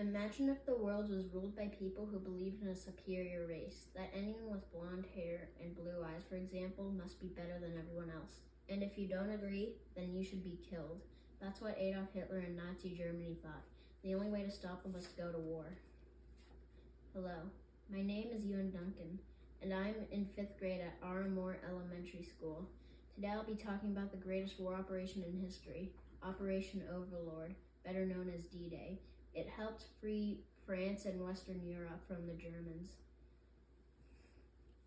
Imagine if the world was ruled by people who believed in a superior race, that anyone with blonde hair and blue eyes, for example, must be better than everyone else. And if you don't agree, then you should be killed. That's what Adolf Hitler and Nazi Germany thought. The only way to stop them was to go to war. Hello, my name is Ewan Duncan, and I'm in 5th grade at Aramore Elementary School. Today I'll be talking about the greatest war operation in history, Operation Overlord, better known as D-Day. It helped free France and Western Europe from the Germans.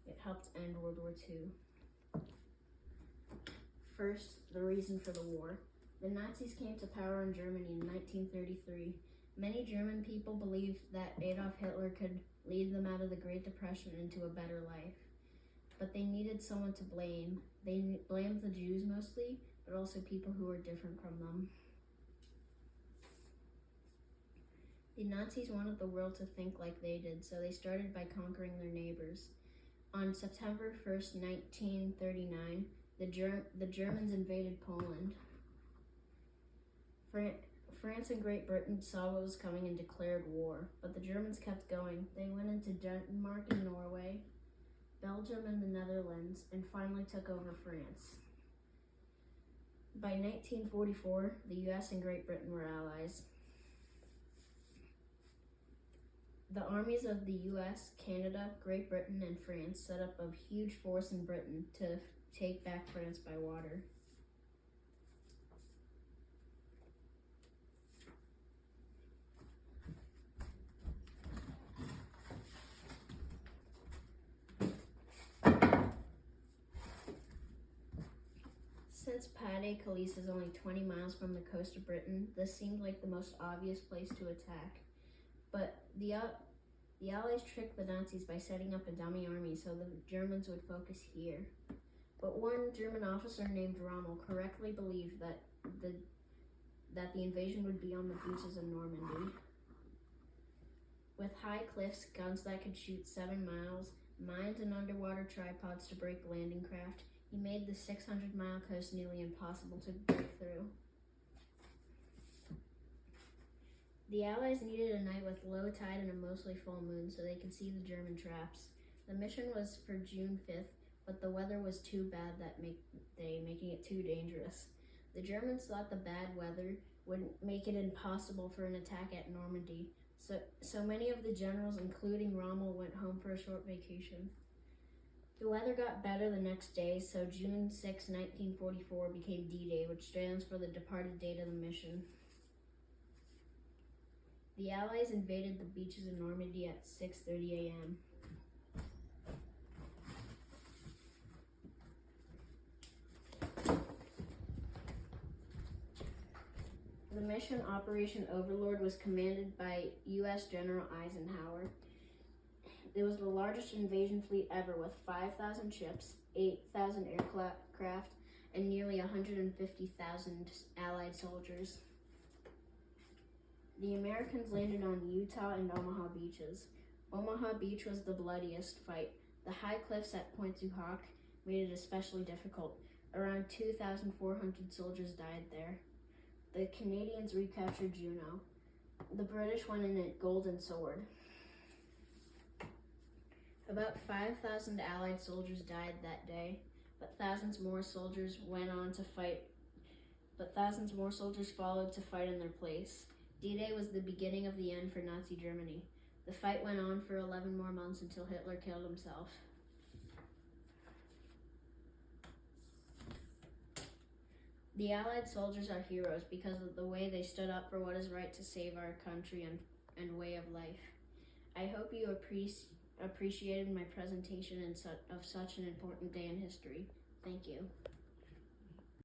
It helped end World War II. First, the reason for the war. The Nazis came to power in Germany in 1933. Many German people believed that Adolf Hitler could lead them out of the Great Depression into a better life. But they needed someone to blame. They blamed the Jews mostly, but also people who were different from them. The Nazis wanted the world to think like they did, so they started by conquering their neighbors. On September 1st, 1939, the Germans invaded Poland. France and Great Britain saw what was coming and declared war, but the Germans kept going. They went into Denmark and Norway, Belgium and the Netherlands, and finally took over France. By 1944, the US and Great Britain were allies. The armies of the US, Canada, Great Britain, and France set up a huge force in Britain to take back France by water. Since Pas-de-Calais is only 20 miles from the coast of Britain, this seemed like the most obvious place to attack. But the Allies tricked the Nazis by setting up a dummy army so the Germans would focus here. But one German officer named Rommel correctly believed that the invasion would be on the beaches of Normandy. With high cliffs, guns that could shoot 7 miles, mines and underwater tripods to break landing craft, he made the 600-mile coast nearly impossible to break through. The Allies needed a night with low tide and a mostly full moon so they could see the German traps. The mission was for June 5th, but the weather was too bad that making it too dangerous. The Germans thought the bad weather would make it impossible for an attack at Normandy, so many of the generals, including Rommel, went home for a short vacation. The weather got better the next day, so June 6, 1944 became D-Day, which stands for the departed date of the mission. The Allies invaded the beaches of Normandy at 6:30 a.m. The mission, Operation Overlord, was commanded by U.S. General Eisenhower. It was the largest invasion fleet ever with 5,000 ships, 8,000 aircraft, and nearly 150,000 Allied soldiers. The Americans landed on Utah and Omaha beaches. Omaha Beach was the bloodiest fight. The high cliffs at Pointe du Hoc made it especially difficult. Around 2,400 soldiers died there. The Canadians recaptured Juneau. The British went in at Golden Sword. About 5,000 Allied soldiers died that day, but thousands more soldiers followed to fight in their place. D-Day was the beginning of the end for Nazi Germany. The fight went on for 11 more months until Hitler killed himself. The Allied soldiers are heroes because of the way they stood up for what is right to save our country and way of life. I hope you appreciated my presentation of such an important day in history. Thank you.